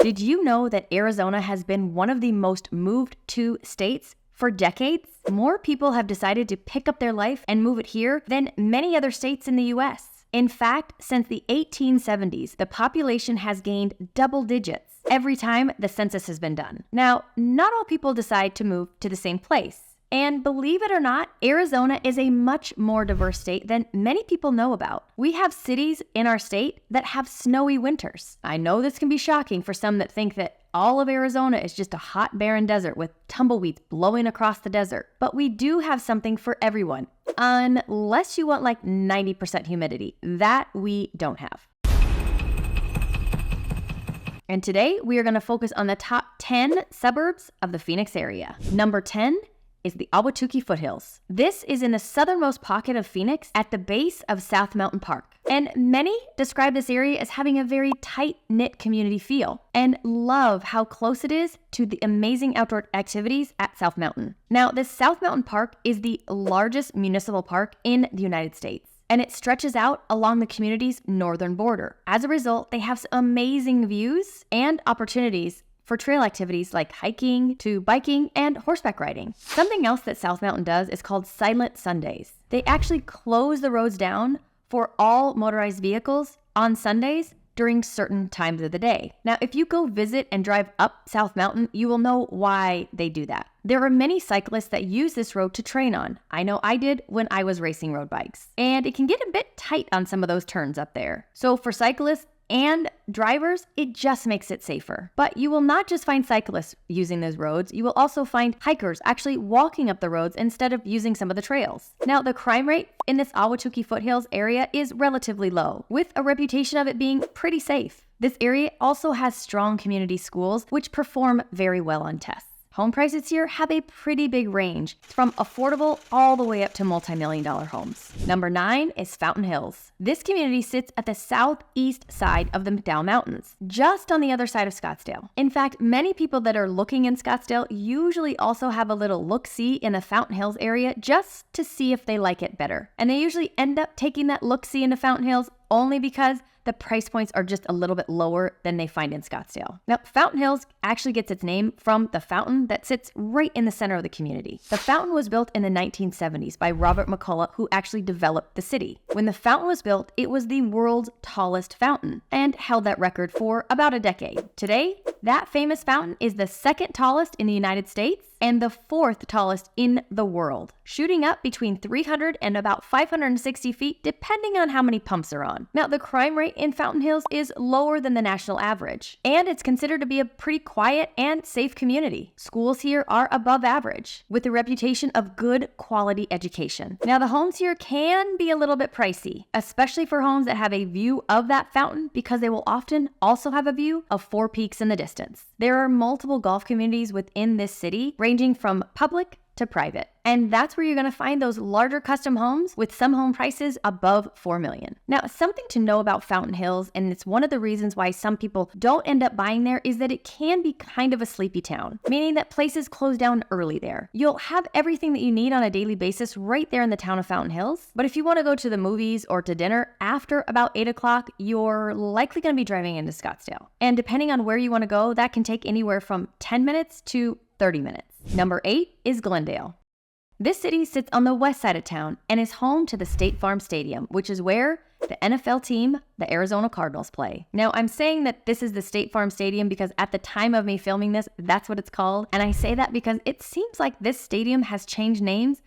Did you know that Arizona has been one of the most moved to states for decades? More people have decided to pick up their life and move it here than many other states in the US. In fact, since the 1870s, the population has gained double digits every time the census has been done. Now, not all people decide to move to the same place. And believe it or not, Arizona is a much more diverse state than many people know about. We have cities in our state that have snowy winters. I know this can be shocking for some that think that all of Arizona is just a hot, barren desert with tumbleweeds blowing across the desert. But we do have something for everyone, unless you want like 90% humidity. That we don't have. And today we are going to focus on the top 10 suburbs of the Phoenix area. Number 10 is the Akiba Foothills. This is in the southernmost pocket of Phoenix at the base of South Mountain Park. And many describe this area as having a very tight-knit community feel and love how close it is to the amazing outdoor activities at South Mountain. Now, this South Mountain Park is the largest municipal park in the United States, and it stretches out along the community's northern border. As a result, they have some amazing views and opportunities for trail activities like hiking to biking and horseback riding. Something else that South Mountain does is called Silent Sundays. They actually close the roads down for all motorized vehicles on Sundays during certain times of the day. Now, if you go visit and drive up South Mountain, you will know why they do that. There are many cyclists that use this road to train on. I know I did when I was racing road bikes. And it can get a bit tight on some of those turns up there. So for cyclists and drivers, it just makes it safer. But you will not just find cyclists using those roads, you will also find hikers actually walking up the roads instead of using some of the trails. Now, the crime rate in this Akiba Foothills area is relatively low, with a reputation of it being pretty safe. This area also has strong community schools, which perform very well on tests. Home prices here have a pretty big range, from affordable all the way up to multi-million-dollar homes. Number 9 is Fountain Hills. This community sits at the southeast side of the McDowell Mountains, just on the other side of Scottsdale. In fact, many people that are looking in Scottsdale usually also have a little look-see in the Fountain Hills area just to see if they like it better. And they usually end up taking that look-see into Fountain Hills only because the price points are just a little bit lower than they find in Scottsdale. Now, Fountain Hills actually gets its name from the fountain that sits right in the center of the community. The fountain was built in the 1970s by Robert McCullough, who actually developed the city. When the fountain was built, it was the world's tallest fountain and held that record for about a decade. Today, that famous fountain is the second tallest in the United States and the fourth tallest in the world, shooting up between 300 and about 560 feet, depending on how many pumps are on. Now, the crime rate in Fountain Hills is lower than the national average, and it's considered to be a pretty quiet and safe community. Schools here are above average, with a reputation of good quality education. Now, the homes here can be a little bit pricey, especially for homes that have a view of that fountain, because they will often also have a view of Four Peaks in the distance. There are multiple golf communities within this city, ranging from public to private. And that's where you're going to find those larger custom homes with some home prices above $4 million. Now, something to know about Fountain Hills, and it's one of the reasons why some people don't end up buying there, is that it can be kind of a sleepy town, meaning that places close down early there. You'll have everything that you need on a daily basis right there in the town of Fountain Hills. But if you want to go to the movies or to dinner after about 8 o'clock, you're likely going to be driving into Scottsdale. And depending on where you want to go, that can take anywhere from 10 minutes to 30 minutes. Number 8 is Glendale. This city sits on the west side of town and is home to the State Farm Stadium, which is where the NFL team, the Arizona Cardinals, play. Now, I'm saying that this is the State Farm Stadium because at the time of me filming this, that's what it's called. And I say that because it seems like this stadium has changed names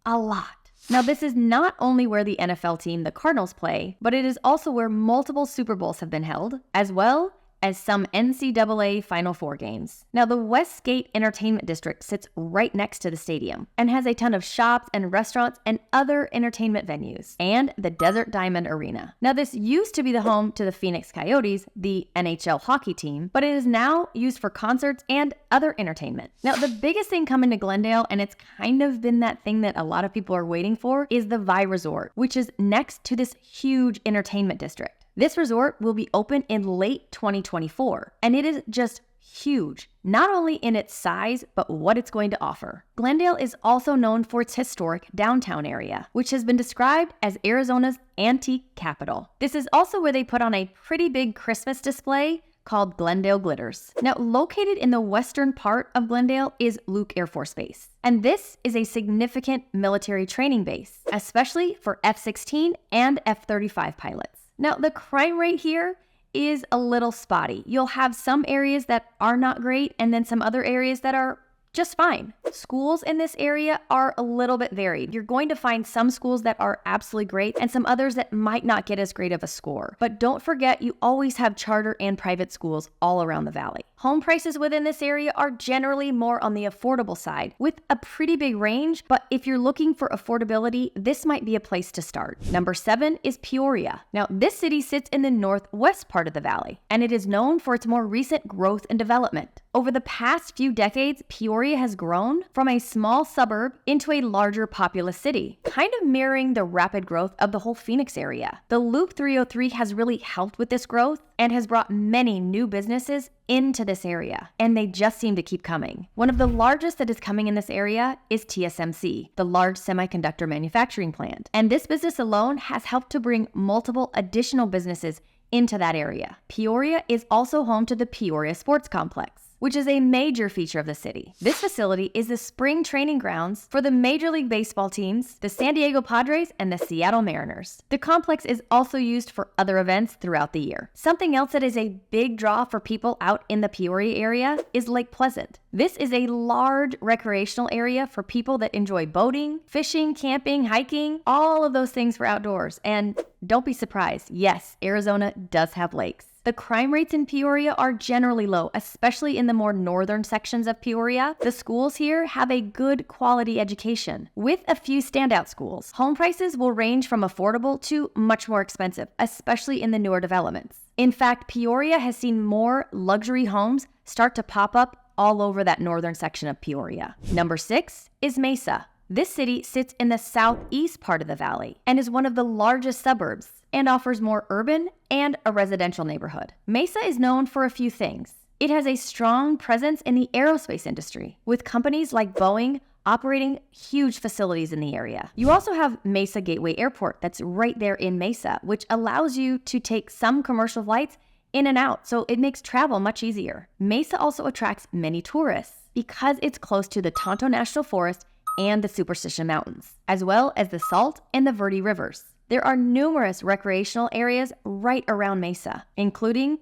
a lot. Now, this is not only where the NFL team, the Cardinals, play, but it is also where multiple Super Bowls have been held, as well as some NCAA Final Four games. Now, the Westgate Entertainment District sits right next to the stadium and has a ton of shops and restaurants and other entertainment venues, and the Desert Diamond Arena. Now, this used to be the home to the Phoenix Coyotes, the NHL hockey team, but it is now used for concerts and other entertainment. Now, the biggest thing coming to Glendale, and it's kind of been that thing that a lot of people are waiting for, is the Vi Resort, which is next to this huge entertainment district. This resort will be open in late 2024, and it is just huge, not only in its size, but what it's going to offer. Glendale is also known for its historic downtown area, which has been described as Arizona's antique capital. This is also where they put on a pretty big Christmas display called Glendale Glitters. Now, located in the western part of Glendale is Luke Air Force Base. And this is a significant military training base, especially for F-16 and F-35 pilots. Now, the crime rate here is a little spotty. You'll have some areas that are not great and then some other areas that are just fine. Schools in this area are a little bit varied. You're going to find some schools that are absolutely great and some others that might not get as great of a score. But don't forget, you always have charter and private schools all around the valley. Home prices within this area are generally more on the affordable side with a pretty big range, but if you're looking for affordability, this might be a place to start. Number 7 is Peoria. Now, this city sits in the northwest part of the valley, and it is known for its more recent growth and development. Over the past few decades, Peoria has grown from a small suburb into a larger populous city, kind of mirroring the rapid growth of the whole Phoenix area. The Loop 303 has really helped with this growth and has brought many new businesses into this area, and they just seem to keep coming. One of the largest that is coming in this area is TSMC, the large semiconductor manufacturing plant. And this business alone has helped to bring multiple additional businesses into that area. Peoria is also home to the Peoria Sports Complex, which is a major feature of the city. This facility is the spring training grounds for the Major League Baseball teams, the San Diego Padres and the Seattle Mariners. The complex is also used for other events throughout the year. Something else that is a big draw for people out in the Peoria area is Lake Pleasant. This is a large recreational area for people that enjoy boating, fishing, camping, hiking, all of those things for outdoors. And don't be surprised, yes, Arizona does have lakes. The crime rates in Peoria are generally low, especially in the more northern sections of Peoria. The schools here have a good quality education, with a few standout schools. Home prices will range from affordable to much more expensive, especially in the newer developments. In fact, Peoria has seen more luxury homes start to pop up all over that northern section of Peoria. Number 6 is Mesa. This city sits in the southeast part of the valley and is one of the largest suburbs and offers more urban and a residential neighborhood. Mesa is known for a few things. It has a strong presence in the aerospace industry, with companies like Boeing operating huge facilities in the area. You also have Mesa Gateway Airport that's right there in Mesa, which allows you to take some commercial flights in and out, so it makes travel much easier. Mesa also attracts many tourists because it's close to the Tonto National Forest and the Superstition Mountains, as well as the Salt and the Verde Rivers. There are numerous recreational areas right around Mesa, including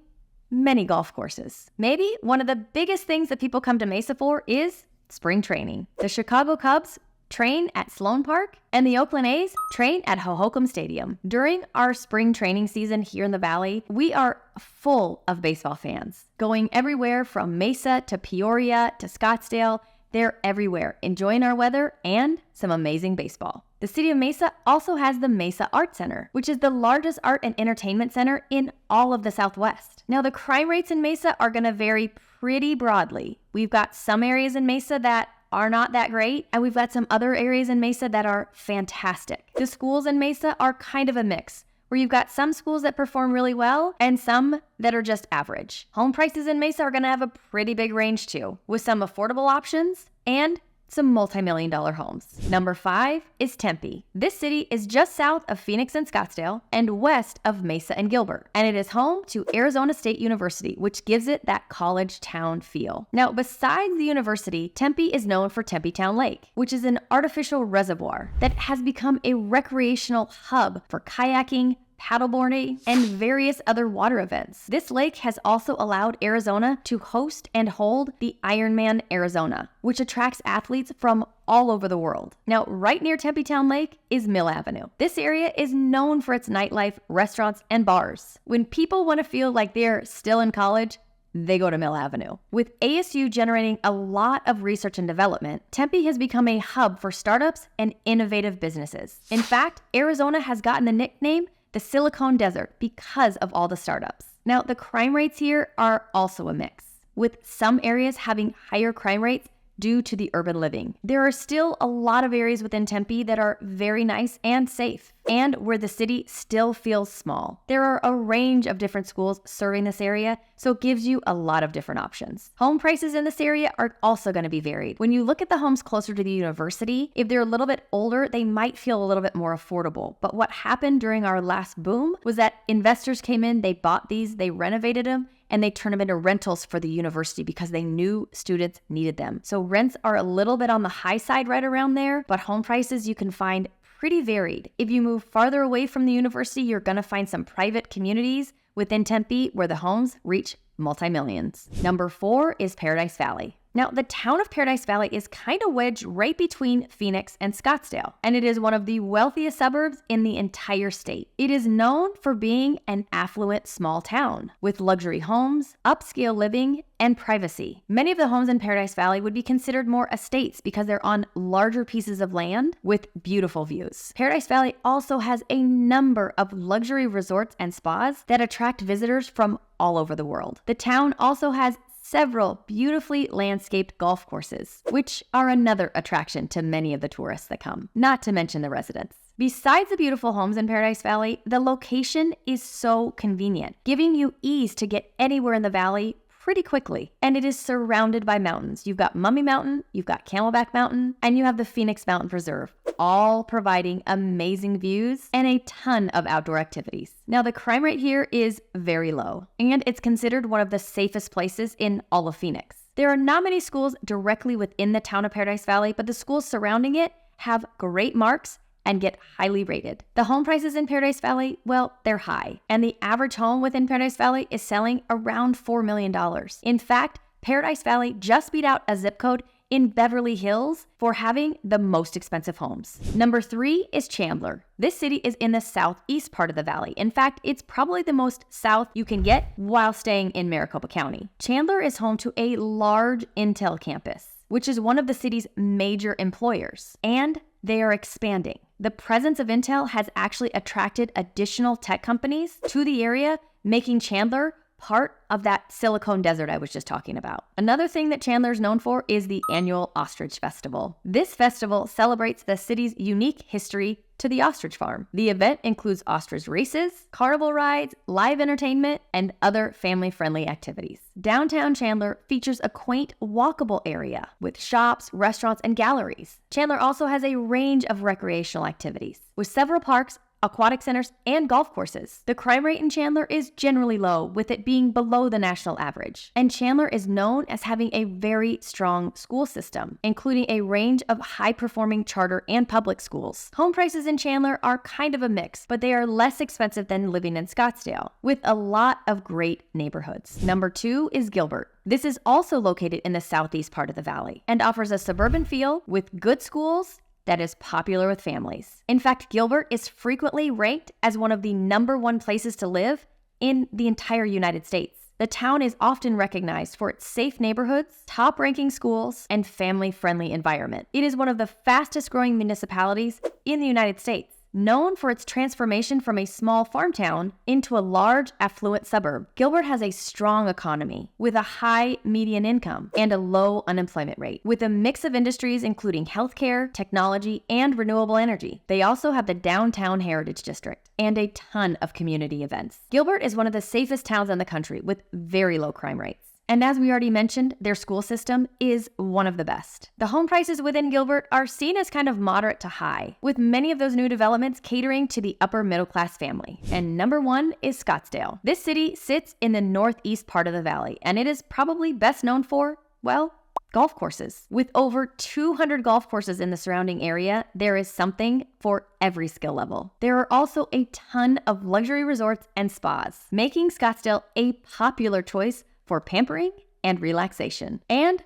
many golf courses. Maybe one of the biggest things that people come to Mesa for is spring training. The Chicago Cubs train at Sloan Park, and the Oakland A's train at Hohokam Stadium. During our spring training season here in the Valley, we are full of baseball fans, going everywhere from Mesa to Peoria to Scottsdale. They're everywhere, enjoying our weather and some amazing baseball. The city of Mesa also has the Mesa Art Center, which is the largest art and entertainment center in all of the Southwest. Now, the crime rates in Mesa are going to vary pretty broadly. We've got some areas in Mesa that are not that great, and we've got some other areas in Mesa that are fantastic. The schools in Mesa are kind of a mix, where you've got some schools that perform really well and some that are just average. Home prices in Mesa are going to have a pretty big range too, with some affordable options and some multi-million-dollar homes. Number 5 is Tempe. This city is just south of Phoenix and Scottsdale and west of Mesa and Gilbert, and it is home to Arizona State University, which gives it that college town feel. Now, besides the university, Tempe is known for Tempe Town Lake, which is an artificial reservoir that has become a recreational hub for kayaking, paddleboarding, and various other water events. This lake has also allowed Arizona to host and hold the Ironman Arizona, which attracts athletes from all over the world. Now, right near Tempe Town Lake is Mill Avenue. This area is known for its nightlife, restaurants, and bars. When people want to feel like they're still in college, they go to Mill Avenue. With ASU generating a lot of research and development, Tempe has become a hub for startups and innovative businesses. In fact, Arizona has gotten the nickname the Silicon Desert because of all the startups. Now, the crime rates here are also a mix, with some areas having higher crime rates due to the urban living. There are still a lot of areas within Tempe that are very nice and safe, and where the city still feels small. There are a range of different schools serving this area, so it gives you a lot of different options. Home prices in this area are also going to be varied. When you look at the homes closer to the university, if they're a little bit older, they might feel a little bit more affordable. But what happened during our last boom was that investors came in, they bought these, they renovated them, and they turn them into rentals for the university because they knew students needed them. So rents are a little bit on the high side right around there, but home prices you can find pretty varied. If you move farther away from the university, you're going to find some private communities within Tempe where the homes reach multi-millions. Number 4 is Paradise Valley. Now, the town of Paradise Valley is kind of wedged right between Phoenix and Scottsdale, and it is one of the wealthiest suburbs in the entire state. It is known for being an affluent small town with luxury homes, upscale living, and privacy. Many of the homes in Paradise Valley would be considered more estates because they're on larger pieces of land with beautiful views. Paradise Valley also has a number of luxury resorts and spas that attract visitors from all over the world. The town also has several beautifully landscaped golf courses, which are another attraction to many of the tourists that come, not to mention the residents. Besides the beautiful homes in Paradise Valley, the location is so convenient, giving you ease to get anywhere in the valley pretty quickly. And it is surrounded by mountains. You've got Mummy Mountain, you've got Camelback Mountain, and you have the Phoenix Mountain Preserve, all providing amazing views and a ton of outdoor activities. Now, the crime rate here is very low, and it's considered one of the safest places in all of Phoenix. There are not many schools directly within the town of Paradise Valley, but the schools surrounding it have great marks and get highly rated. The home prices in Paradise Valley, well, they're high, and the average home within Paradise Valley is selling around $4 million. In fact, Paradise Valley just beat out a zip code in Beverly Hills for having the most expensive homes. Number 3 is Chandler. This city is in the southeast part of the valley. In fact, it's probably the most south you can get while staying in Maricopa County. Chandler is home to a large Intel campus, which is one of the city's major employers, and they are expanding. The presence of Intel has actually attracted additional tech companies to the area, making Chandler part of that Silicon Desert I was just talking about. Another thing that Chandler is known for is the annual Ostrich Festival. This festival celebrates the city's unique history to the ostrich farm. The event includes ostrich races, carnival rides, live entertainment, and other family-friendly activities. Downtown Chandler features a quaint, walkable area with shops, restaurants, and galleries. Chandler also has a range of recreational activities, with several parks, aquatic centers, and golf courses. The crime rate in Chandler is generally low, with it being below the national average. And Chandler is known as having a very strong school system, including a range of high-performing charter and public schools. Home prices in Chandler are kind of a mix, but they are less expensive than living in Scottsdale, with a lot of great neighborhoods. Number 2 is Gilbert. This is also located in the southeast part of the valley and offers a suburban feel with good schools that is popular with families. In fact, Gilbert is frequently ranked as one of the number 1 places to live in the entire United States. The town is often recognized for its safe neighborhoods, top-ranking schools, and family-friendly environment. It is one of the fastest-growing municipalities in the United States, known for its transformation from a small farm town into a large, affluent suburb. Gilbert has a strong economy with a high median income and a low unemployment rate, with a mix of industries including healthcare, technology, and renewable energy. They also have the Downtown Heritage District and a ton of community events. Gilbert is one of the safest towns in the country with very low crime rates. And as we already mentioned, their school system is one of the best. The home prices within Gilbert are seen as kind of moderate to high, with many of those new developments catering to the upper middle class family. And number 1 is Scottsdale. This city sits in the northeast part of the valley, and it is probably best known for, well, golf courses. With over 200 golf courses in the surrounding area, there is something for every skill level. There are also a ton of luxury resorts and spas, making Scottsdale a popular choice for pampering and relaxation, and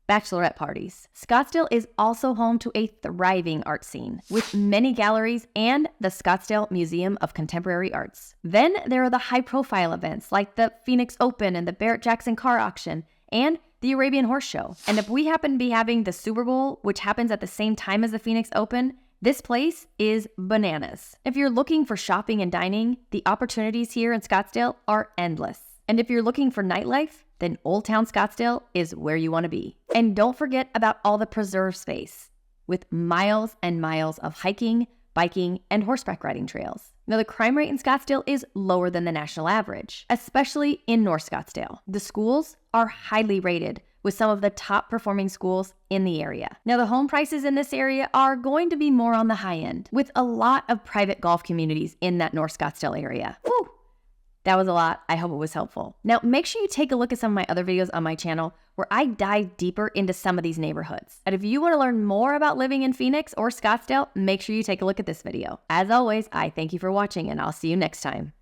bachelorette parties. Scottsdale is also home to a thriving art scene with many galleries and the Scottsdale Museum of Contemporary Arts. Then there are the high-profile events like the Phoenix Open and the Barrett-Jackson Car Auction and the Arabian Horse Show. And if we happen to be having the Super Bowl, which happens at the same time as the Phoenix Open, this place is bananas. If you're looking for shopping and dining, the opportunities here in Scottsdale are endless. And if you're looking for nightlife, then Old Town Scottsdale is where you want to be. And don't forget about all the preserve space with miles and miles of hiking, biking, and horseback riding trails. Now, the crime rate in Scottsdale is lower than the national average, especially in North Scottsdale. The schools are highly rated, with some of the top performing schools in the area. Now, the home prices in this area are going to be more on the high end, with a lot of private golf communities in that North Scottsdale area. Woo! That was a lot. I hope it was helpful. Now, make sure you take a look at some of my other videos on my channel where I dive deeper into some of these neighborhoods. And if you want to learn more about living in Phoenix or Scottsdale, make sure you take a look at this video. As always, I thank you for watching, and I'll see you next time.